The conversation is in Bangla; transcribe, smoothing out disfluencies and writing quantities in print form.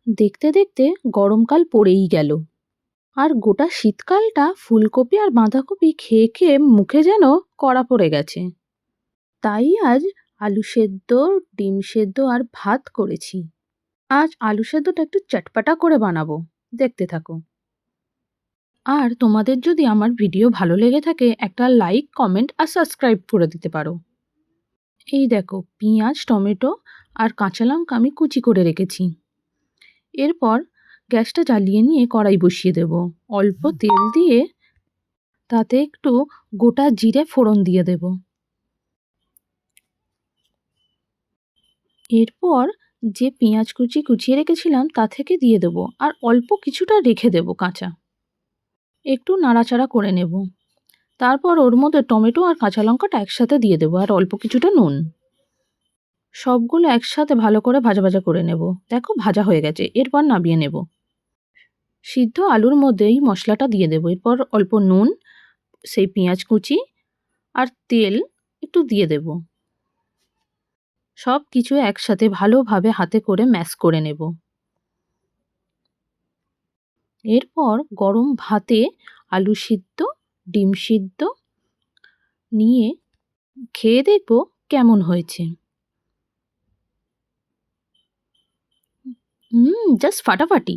দেখতে দেখতে গরমকাল পড়েই গেল, আর গোটা শীতকালটা ফুলকপি আর বাঁধাকপি খেয়ে খেয়ে মুখে যেন কড়া পড়ে গেছে। তাই আজ আলু সেদ্ধ, ডিম সেদ্ধ আর ভাত করেছি। আজ আলু সেদ্ধটা একটু চটপাটা করে বানাবো, দেখতে থাকো। আর তোমাদের যদি আমার ভিডিও ভালো লেগে থাকে একটা লাইক, কমেন্ট আর সাবস্ক্রাইব করে দিতে পারো। এই দেখো, পেঁয়াজ, টমেটো আর কাঁচা লঙ্কা আমি কুচি করে রেখেছি। এরপর গ্যাসটা জ্বালিয়ে নিয়ে কড়াই বসিয়ে দেব। অল্প তেল দিয়ে তাতে একটু গোটা জিরে ফোড়ন দিয়ে দেব। এরপর যে পেঁয়াজ কুচিয়ে রেখেছিলাম তা থেকে দিয়ে দেব, আর অল্প কিছুটা রেখে দেব কাঁচা। একটু নাড়াচাড়া করে নেব। তারপর ওর মধ্যে টমেটো আর কাঁচা লঙ্কাটা একসাথে দিয়ে দেবো, আর অল্প কিছুটা নুন। সবগুলো একসাথে ভালো করে ভাজা ভাজা করে নেব। দেখো ভাজা হয়ে গেছে, এরপর নামিয়ে নেব। সিদ্ধ আলুর মধ্যেই মশলাটা দিয়ে দেবো। এরপর অল্প নুন, সেই পেঁয়াজ কুচি আর তেল একটু দিয়ে দেব। সব কিছু একসাথে ভালোভাবে হাতে করে ম্যাশ করে নেব। এরপর গরম ভাতে আলু সিদ্ধ, ডিম সিদ্ধ নিয়ে খেয়ে দেখব কেমন হয়েছে। জাস্ট ফাটাফাটি।